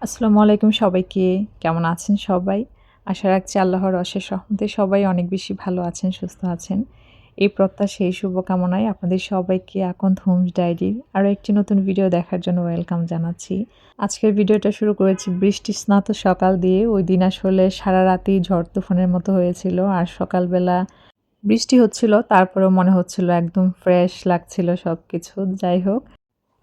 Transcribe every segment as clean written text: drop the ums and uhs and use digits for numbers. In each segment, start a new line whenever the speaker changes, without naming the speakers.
আসসালামু আলাইকুম সবাইকে। কেমন আছেন সবাই? আশা রাখছি আল্লাহর অশেষ রহমতে সবাই অনেক বেশি ভালো আছেন, সুস্থ আছেন। এই প্রত্যাশা এই শুভকামনায় আপনাদের সবাইকে আকন্দ হোমস ডায়েরির আরও একটি নতুন ভিডিও দেখার জন্য ওয়েলকাম জানাচ্ছি। আজকের ভিডিওটা শুরু করেছি বৃষ্টিস্নাত সকাল দিয়ে। ওইদিন আসলে সারারাতই ঝড় তুফানের মতো হয়েছিল। আর সকালবেলা বৃষ্টি হচ্ছিল, তারপরেও মনে হচ্ছিল একদম ফ্রেশ লাগছিল সবকিছু। যাই হোক,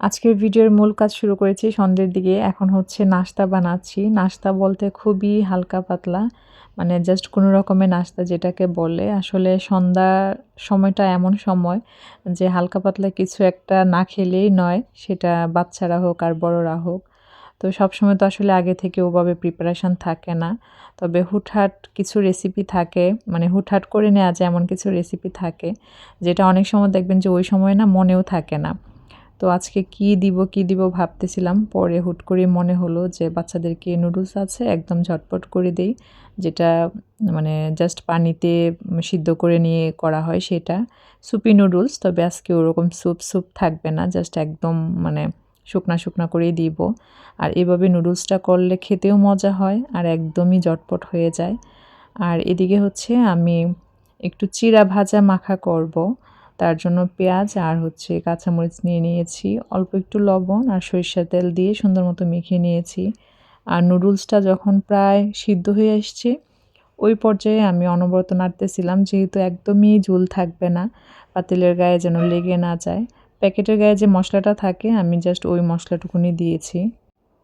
আজকের ভিডিওর মূল কাজ শুরু করেছি সন্ধ্যের দিকে। এখন হচ্ছে নাস্তা বানাচ্ছি। নাস্তা বলতে খুবই হালকা পাতলা, মানে জাস্ট কোনো রকমের নাস্তা যেটাকে বলে। আসলে সন্ধ্যার সময়টা এমন সময় যে হালকা পাতলা কিছু একটা না খেলেই নয়, সেটা বাচ্চারা হোক আর বড়রা হোক। তো সবসময় তো আসলে আগে থেকে ওভাবে প্রিপারেশন থাকে না। তবে হুটহাট কিছু রেসিপি থাকে, মানে হুটহাট করে নেওয়া যায় এমন কিছু রেসিপি থাকে, যেটা অনেক সময় দেখবেন যে ওই সময় না মনেও থাকে না। তো আজকে কি দিব ভাবতেছিলাম। পরে হুট করে মনে হলো যে বাচ্চাদেরকে নুডলস আছে, একদম ঝটপট করে দেই। যেটা মানে জাস্ট পানিতে সিদ্ধ করে নিয়ে করা হয় সেটা। সুপি নুডলস, তবে আজকে ওরকম স্যুপ থাকবে না। জাস্ট একদম মানে শুকনা করেই দিব। আর এভাবে নুডলসটা করলে খেতেও মজা হয় আর একদমই ঝটপট হয়ে যায়। আর এদিকে হচ্ছে আমি একটু চিড়া ভাজা মাখা করব। তার জন্য পেঁয়াজ আর হচ্ছে কাঁচামরিচ নিয়ে নিয়েছি, অল্প একটু লবণ আর সরিষার তেল দিয়ে সুন্দর মতো মেখে নিয়েছি। আর নুডলসটা যখন প্রায় সিদ্ধ হয়ে আসছে, ওই পর্যায়ে আমি অনবরত নাড়তেছিলাম, যেহেতু একদমই ঝোল থাকবে না, পাতিলের গায়ে যেন লেগে না যায়। প্যাকেটের গায়ে যে মশলাটা থাকে আমি জাস্ট ওই মশলাটুকুনি দিয়েছি।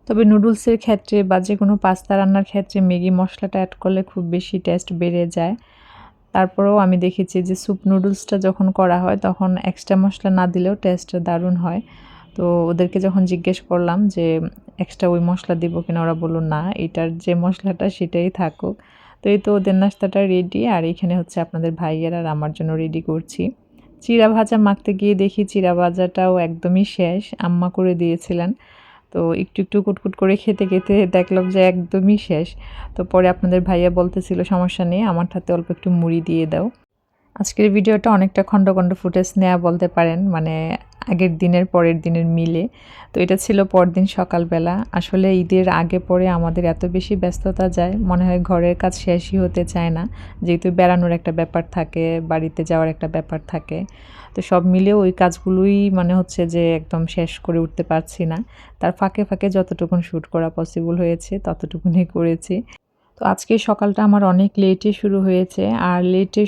তবে নুডলসের ক্ষেত্রে বা যে কোনো পাস্তা রান্নার ক্ষেত্রে ম্যাগি মশলাটা অ্যাড করলে খুব বেশি টেস্ট বেড়ে যায়। তারপরেও আমি দেখেছি যে স্যুপ নুডলসটা যখন করা হয় তখন এক্সট্রা মশলা না দিলেও টেস্টটা দারুণ হয়। তো ওদেরকে যখন জিজ্ঞেস করলাম যে এক্সট্রা ওই মশলা দিব কিনা, ওরা বলল না, এটার যে মশলাটা সেটাই থাকুক। তো এই তো ওদের নাস্তাটা রেডি। আর এখানে হচ্ছে আপনাদের ভাইয়ের আর আমার জন্য রেডি করছি। চিড়া ভাজা মাখতে গিয়ে দেখি চিড়া ভাজাটাও একদমই শেষ, আম্মা করে দিয়েছিলেন। তো একটু কুটকুট করে খেতে দেখলাম যে একদমই শেষ। তো পরে আপনাদের ভাইয়া বলতেছিল, সমস্যা নেই, আমার হাতে অল্প একটু মুড়ি দিয়ে দাও। আজকের ভিডিওটা অনেকটা খণ্ড ফুটেজ নেয়া বলতে পারেন, মানে আগের দিনের পরের দিনের মিলে। তো এটা ছিল পরদিন সকালবেলা। আসলে ঈদের আগে পরে আমাদের এত বেশি ব্যস্ততা যায়, মনে হয় ঘরের কাজ শেষই হতে চায় না। যেহেতু বেড়ানোর একটা ব্যাপার থাকে, বাড়িতে যাওয়ার একটা ব্যাপার থাকে। তো সব মিলেও ওই কাজগুলোই মানে হচ্ছে যে একদম শেষ করে উঠতে পারছি না। তার ফাঁকে যতটুকুন শ্যুট করা পসিবল হয়েছে ততটুকুনি করেছি। তো আজকে সকালটা আমার অনেক লেটে শুরু হয়েছে। আর লেটে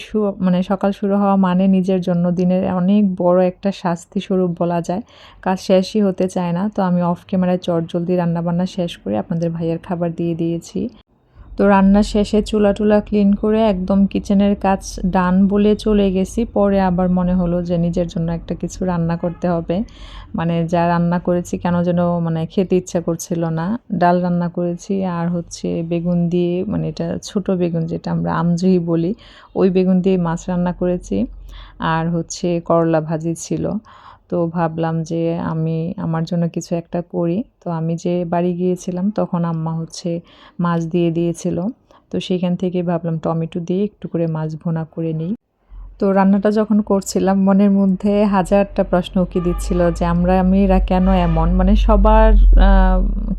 মানে সকাল শুরু হওয়া মানে নিজের জন্য দিনের অনেক বড় একটা শাস্তি স্বরূপ বলা যায়। কাজ শেষই হতে চায় না। তো আমি অফ ক্যামেরায় চটজলদি রান্নাবান্না শেষ করে আপনাদের ভাইয়ের খাবার দিয়ে দিয়েছি। তো রান্না শেষে চুলা-টুলা ক্লিন করে একদম কিচেনের কাজ ডান বলে চলে গেছি। পরে আবার মনে হলো যে নিজের জন্য একটা কিছু রান্না করতে হবে। মানে যা রান্না করেছি কেন যেন মানে খেতে ইচ্ছা করছিল না। ডাল রান্না করেছি আর হচ্ছে বেগুন দিয়ে, মানে এটা ছোট বেগুন যেটা আমরা আমজুহি বলি, ওই বেগুন দিয়ে মাছ রান্না করেছি। আর হচ্ছে করলা ভাজি ছিল। তো ভাবলাম যে আমি আমার জন্য কিছু একটা করি। তো আমি যে বাড়ি গিয়েছিলাম তখন আম্মা হচ্ছে মাছ দিয়ে দিয়েছিল। তো সেখান থেকে ভাবলাম টমেটো দিয়ে একটু করে মাছ ভুনা করে নিই। তো রান্নাটা যখন করছিলাম মনের মধ্যে হাজারটা প্রশ্ন উকি দিচ্ছিল যে আমরা মেয়েরা কেন এমন, মানে সবার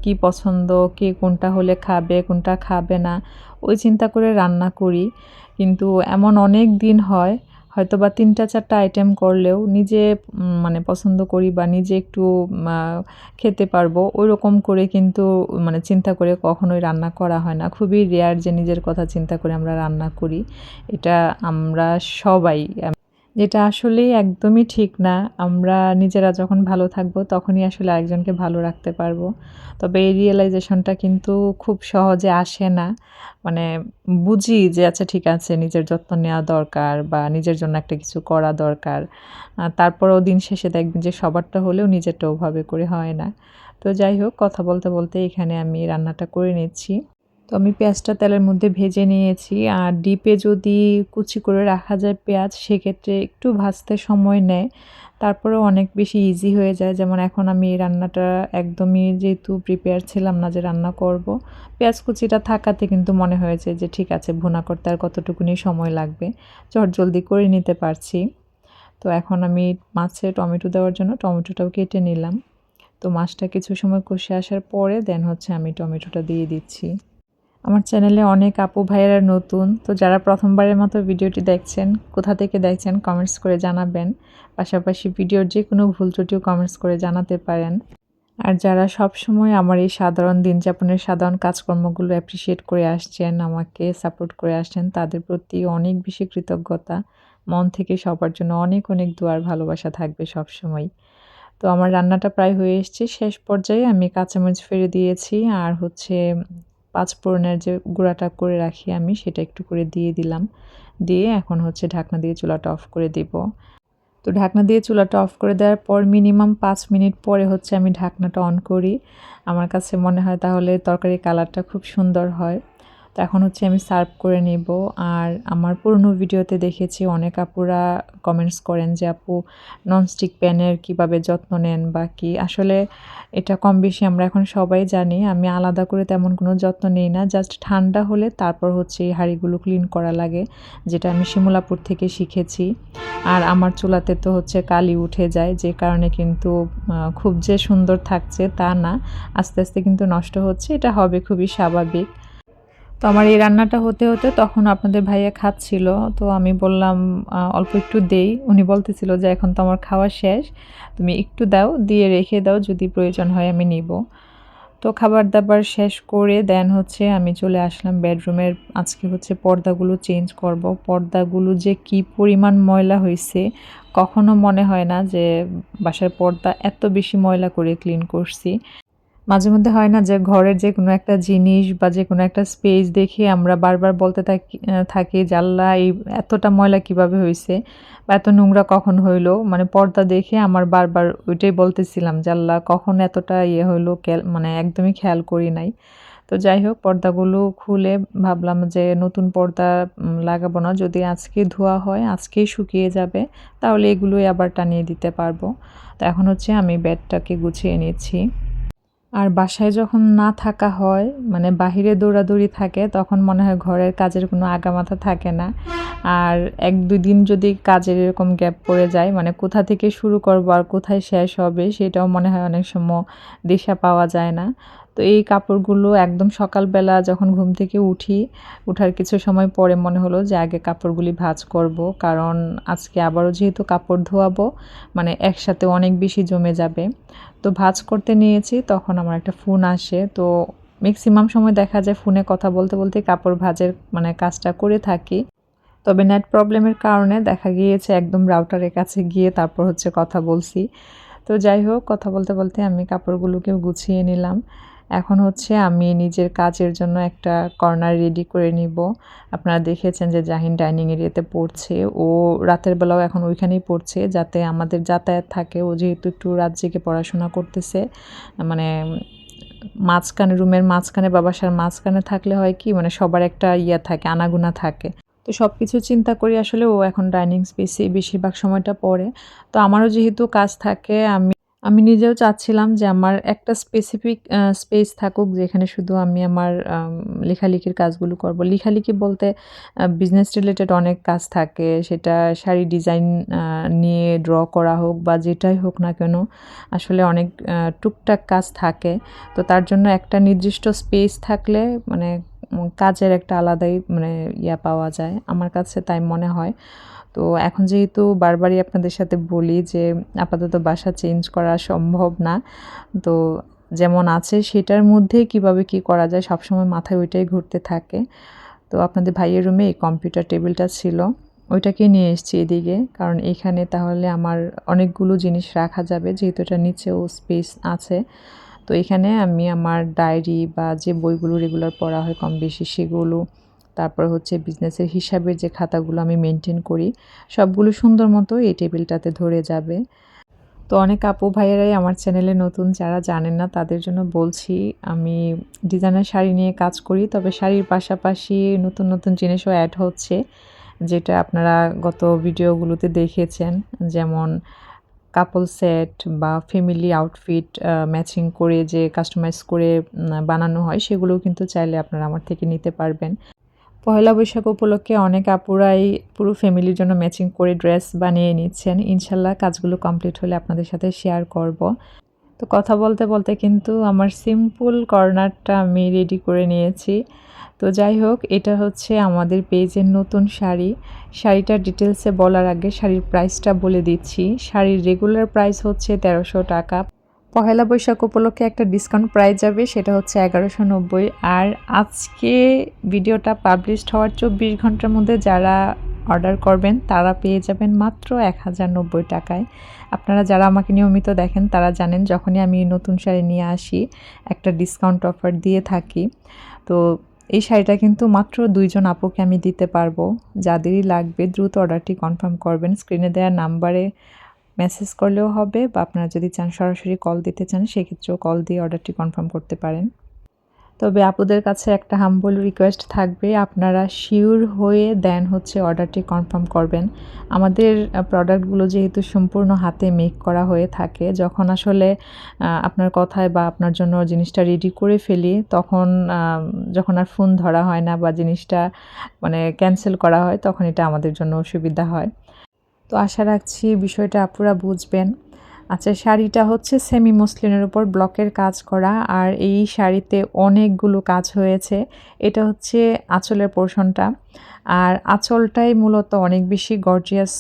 কি পছন্দ, কে কোনটা হলে খাবে, কোনটা খাবে না, ওই চিন্তা করে রান্না করি। কিন্তু এমন অনেক দিন হয়, হয়তোবা ৩টা ৪টা আইটেম করলেও নিজে মানে পছন্দ করি বা নিজে একটু খেতে পারবো ওইরকম করে কিন্তু মানে চিন্তা করে কখনোই রান্না করা হয় না। খুবই রেয়ার যে নিজের কথা চিন্তা করে আমরা রান্না করি। এটা আমরা সবাই, যেটা আসলেই একদমই ঠিক না। আমরা নিজেরা যখন ভালো থাকবো তখনই আসলে আরেকজনকে ভালো রাখতে পারবো। তবে এই রিয়ালাইজেশনটা কিন্তু খুব সহজে আসে না। মানে বুঝি যে আচ্ছা ঠিক আছে, নিজের যত্ন নেওয়া দরকার বা নিজের জন্য একটা কিছু করা দরকার। তারপরেও দিন শেষে দেখবেন যে সবারটা হলেও নিজেরটা ওভাবে করে হয় না। তো যাই হোক, কথা বলতে এখানে আমি রান্নাটা করে নিচ্ছি। তো আমি পেঁয়াজটা তেলের মধ্যে ভেজে নিয়েছি। আর ডিপে যদি কুচি করে রাখা যায় পেঁয়াজ, সেক্ষেত্রে একটু ভাজতে সময় নেয়। তারপরেও অনেক বেশি ইজি হয়ে যায়। যেমন এখন আমি এই রান্নাটা একদমই যেহেতু প্রিপেয়ার ছিলাম না যে রান্না করব, পেঁয়াজ কুচিটা থাকাতে কিন্তু মনে হয়েছে যে ঠিক আছে, ভুনা করতে আর কতটুকুনি সময় লাগবে, চটজলদি করে নিতে পারছি। তো এখন আমি মাছে টমেটো দেওয়ার জন্য টমেটোটাও কেটে নিলাম। তো মাছটা কিছু সময় কষে আসার পরে দেন হচ্ছে আমি টমেটোটা দিয়ে দিচ্ছি। আমার চ্যানেলে অনেক আপু ভাইয়েরা নতুন, তো যারা প্রথমবারের মতো ভিডিওটি দেখছেন, কোথা থেকে দেখছেন কমেন্টস করে জানাবেন। পাশাপাশি ভিডিওর যে কোনো ভুল ত্রুটিও কমেন্টস করে জানাতে পারেন। আর যারা সবসময় আমার এই সাধারণ দিনযাপনের সাধারণ কাজকর্মগুলো অ্যাপ্রিশিয়েট করে আসছেন, আমাকে সাপোর্ট করে আসছেন, তাদের প্রতি অনেক বেশি কৃতজ্ঞতা। মন থেকে সবার জন্য অনেক, অনেক দোয়ার ভালোবাসা থাকবে সবসময়। তো আমার রান্নাটা প্রায় হয়ে এসছে। শেষ পর্যায়ে আমি কাঁচামরিচ ফেলে দিয়েছি আর হচ্ছে পাঁচফোড়নের যে গুঁড়াটা করে রাখি আমি, সেটা একটু করে দিয়ে দিলাম। দিয়ে এখন হচ্ছে ঢাকনা দিয়ে চুলাটা অফ করে দিব। তো ঢাকনা দিয়ে চুলাটা অফ করে দেওয়ার পর মিনিমাম ৫ মিনিট পরে হচ্ছে আমি ঢাকনাটা অন করি। আমার কাছে মনে হয় তাহলে তরকারির কালারটা খুব সুন্দর হয়। তো এখন হচ্ছে আমি সার্ভ করে নিব। আর আমার পুরনো ভিডিওতে দেখেছি অনেক আপুরা কমেন্টস করেন যে আপু ননস্টিক প্যানের কীভাবে যত্ন নেন বা কী। আসলে এটা কম বেশি আমরা এখন সবাই জানি। আমি আলাদা করে তেমন কোনো যত্ন নেই না। জাস্ট ঠান্ডা হলে তারপর হচ্ছে এই হাঁড়িগুলো ক্লিন করা লাগে, যেটা আমি শিমুলাপুর থেকে শিখেছি। আর আমার চুলাতে তো হচ্ছে কালি উঠে যায়, যে কারণে কিন্তু খুব যে সুন্দর থাকছে তা না। আস্তে, আস্তে কিন্তু নষ্ট হচ্ছে। এটা হবে খুবই স্বাভাবিক। তো আমার এই রান্নাটা হতে, হতে তখন আপনাদের ভাইয়া খাচ্ছিল। তো আমি বললাম অল্প একটু দেই। উনি বলতেছিল যে, "এখন তো আমার খাওয়া শেষ। তুমি একটু দাও, দিয়ে রেখে দাও। যদি প্রয়োজন হয় আমি নিব।" তো খাবার-দাবার শেষ করে দেন হচ্ছে আমি চলে আসলাম বেডরুমের। আজকে হচ্ছে পর্দাগুলো চেঞ্জ করব। পর্দাগুলো যে কি পরিমাণ ময়লা হইছে, কখনো মনে হয় না যে বাসার পর্দা এত বেশি ময়লা করে ক্লিন করছি। মাঝে মধ্যে হয় না যে ঘরের যেকোনো একটা জিনিস বা যেকোনো একটা স্পেস দেখে আমরা বারবার বলতে থাকি যে আল্লাহ এই এতটা ময়লা কিভাবে হইছে বা এত নোংরা কখন হইলো। মানে পর্দা দেখে আমার বারবার ওইটাই বলতেছিলাম যে আল্লাহ কখন এতটা ইয়ে হইলো মানে একদমই খেয়াল করি নাই। তো যাই হোক পর্দাগুলো খুলে ভাবলাম যে নতুন পর্দা লাগাবো না। যদি আজকে ধোয়া হয় আজকেই শুকিয়ে যাবে, তাহলে এগুলোই আবার টানিয়ে দিতে পারবো। তো এখন হচ্ছে আমি বেডটাকে গুছিয়ে নিচ্ছি। আর বাসায় যখন না থাকা হয়, মানে বাহিরে দৌড়াদৌড়ি থাকে, তখন মনে হয় ঘরের কাজের কোনো আগামাথা থাকে না। আর ১-২ দিন যদি কাজের এরকম গ্যাপ পড়ে যায়, মানে কোথা থেকে শুরু করব আর কোথায় শেষ হবে, সেটাও মনে হয় অনেক সময় দিশা পাওয়া যায় না। তো এই কাপড়গুলো একদম সকালবেলা যখন ঘুম থেকে উঠি, উঠার কিছু সময় পরে মনে হলো যে আগে কাপড়গুলি ভাঁজ করব। কারণ আজকে আবারও যেহেতু কাপড় ধোয়াবো, মানে একসাথে অনেক বেশি জমে যাবে। তো ভাঁজ করতে নিয়েছি, তখন আমার একটা ফোন আসে। তো ম্যাক্সিমাম সময় দেখা যায় ফোনে কথা বলতে, বলতেই কাপড় ভাঁজের মানে কাজটা করে থাকি। তবে নেট প্রবলেমের কারণে দেখা গিয়েছে একদম রাউটারের কাছে গিয়ে তারপর হচ্ছে কথা বলছি। তো যাই হোক কথা বলতে, বলতে আমি কাপড়গুলোকেও গুছিয়ে নিলাম। এখন হচ্ছে আমি নিজের কাজের জন্য একটা কর্নার রেডি করে নিব। আপনারা দেখেছেন যে জাহিন ডাইনিং এরিয়াতে পড়ছে। ও রাতের বেলাও এখন ওইখানেই পড়ছে, যাতে আমাদের যাতায়াত থাকে। ও যেহেতু একটু রাত জেগে পড়াশোনা করতেছে, মানে মাঝখানে রুমের মাঝখানে বা বাসার মাঝখানে থাকলে হয় কি, মানে সবার একটা ইয়া থাকে, আনাগোনা থাকে। তো সবকিছু চিন্তা করি আসলে ও এখন ডাইনিং স্পেসেই বেশিরভাগ সময়টা পড়ে। তো আমারও যেহেতু কাজ থাকে, আমি নিজেও চাচ্ছিলাম যে আমার একটা স্পেসিফিক স্পেস থাকুক, যেখানে শুধু আমি আমার লেখালেখির কাজগুলো করব। লেখালেখি বলতে বিজনেস রিলেটেড অনেক কাজ থাকে। সেটা শাড়ি ডিজাইন নিয়ে ড্র করা হোক বা যেটাই হোক না কেন, আসলে অনেক টুকটাক কাজ থাকে। তো তার জন্য একটা নির্দিষ্ট স্পেস থাকলে মানে কাজের একটা আলাদাই মানে পাওয়া যায়। আমার কাছে তাই মনে হয়। তো এখন যেহেতু বারবারই আপনাদের সাথে বলি যে আপাতত বাসা চেঞ্জ করা সম্ভব না। তো যেমন আছে সেটার মধ্যেই কিভাবে কি করা যায় সবসময় মাথায় ওইটাই ঘুরতে থাকে। তো আপনাদের ভাইয়ের রুমে এই কম্পিউটার টেবিলটা ছিল। ওইটাকে নিয়ে এসেছি এদিকে। কারণ এখানে তাহলে আমার অনেকগুলো জিনিস রাখা যাবে, যেহেতু এটার নিচেও স্পেস আছে। তো এখানে আমি আমার ডায়েরি বা যে বইগুলো রেগুলার পড়া হয় কম বেশি সেগুলো, তারপর হচ্ছে বিজনেসের হিসাবের যে খাতাগুলো আমি মেনটেন করি, সবগুলো সুন্দর মতো এই টেবিলটাতে ধরে যাবে। তো অনেক আপু ভাইয়েরাই আমার চ্যানেলে নতুন, যারা জানেন না তাদের জন্য বলছি, আমি ডিজাইনার শাড়ি নিয়ে কাজ করি। তবে শাড়ির পাশাপাশি নতুন, নতুন জিনিসও অ্যাড হচ্ছে, যেটা আপনারা গত ভিডিওগুলোতে দেখেছেন। যেমন কাপল সেট বা ফ্যামিলি আউটফিট ম্যাচিং করে যে কাস্টমাইজ করে বানানো হয়, সেগুলোও কিন্তু চাইলে আপনারা আমার থেকে নিতে পারবেন। পহেলা বৈশাখ উপলক্ষে অনেক আপুরাই পুরো ফ্যামিলির জন্য ম্যাচিং করে ড্রেস বানিয়ে নিচ্ছেন। ইনশাল্লাহ কাজগুলো কমপ্লিট হলে আপনাদের সাথে শেয়ার করব। তো কথা বলতে বলতে কিন্তু আমার সিম্পল কর্নারটা আমি রেডি করে নিয়েছি। তো যাই হোক, এটা হচ্ছে আমাদের পেজের নতুন শাড়ি। শাড়িটার ডিটেলসে বলার আগে শাড়ির প্রাইসটা বলে দিচ্ছি। শাড়ির রেগুলার প্রাইস হচ্ছে ১৩০০ টাকা। পহেলা বৈশাখ উপলক্ষে একটা ডিসকাউন্ট প্রাইস যাবে, সেটা হচ্ছে ১১৯০। আর আজকে ভিডিওটা পাবলিশড হওয়ার ২৪ ঘন্টার মধ্যে যারা অর্ডার করবেন তারা পেয়ে যাবেন মাত্র ১০৯০ টাকায়। আপনারা যারা আমাকে নিয়মিত দেখেন তারা জানেন, যখনই আমি নতুন শাড়ি নিয়ে আসি একটা ডিসকাউন্ট অফার দিয়ে থাকি। তো এই শাড়িটা কিন্তু মাত্র ২ জন আপুকে আমি দিতে পারবো। যাদেরই লাগবে দ্রুত অর্ডারটি কনফার্ম করবেন। স্ক্রিনে দেওয়া নাম্বারে মেসেজ করলেও হবে, বা আপনারা যদি চান সরাসরি কল দিতে চান সেক্ষেত্রেও কল দিয়ে অর্ডারটি কনফার্ম করতে পারেন। তবে আপুদের কাছে একটা হাম্বল রিকোয়েস্ট থাকবে, আপনারা শিওর হয়ে দেন হচ্ছে অর্ডারটি কনফার্ম করবেন। আমাদের প্রোডাক্টগুলো যেহেতু সম্পূর্ণ হাতে মেক করা হয়ে থাকে, যখন আসলে আপনার কথায় বা আপনার জন্য জিনিসটা রেডি করে ফেলি, তখন যখন আর ফোন ধরা হয় না বা জিনিসটা মানে ক্যান্সেল করা হয়, তখন এটা আমাদের জন্য অসুবিধা হয়। তো আশা রাখছি বিষয়টা আপুরা বুঝবেন। আচ্ছা, শাড়িটা হচ্ছে সেমি মসলিনের উপর ব্লকের কাজ করা, আর এই শাড়িতে অনেকগুলো কাজ হয়েছে। এটা হচ্ছে আঁচলের পোরশনটা, আর আঁচলটাই মূলত অনেক বেশি গর্জিয়াস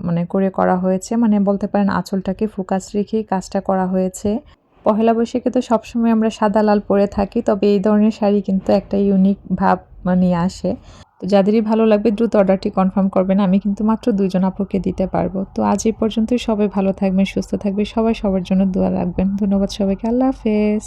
মানে করে করা হয়েছে। মানে বলতে পারেন আঁচলটাকে ফোকাস রেখেই কাজটা করা হয়েছে। পহেলা বৈশাখে তো সবসময় আমরা সাদা লাল পরে থাকি, তবে এই ধরনের শাড়ি কিন্তু একটা ইউনিক ভাব নিয়ে আসে। তো যাদেরই ভালো লাগবে দ্রুত অর্ডারটি কনফার্ম করবেন। আমি কিন্তু মাত্র ২ জন আপুকে দিতে পারবো। তো আজ এই পর্যন্তই। সবাই ভালো থাকবেন, সুস্থ থাকবেন। সবাই সবার জন্য দোয়া রাখবেন। ধন্যবাদ সবাইকে। আল্লাহ হাফেজ।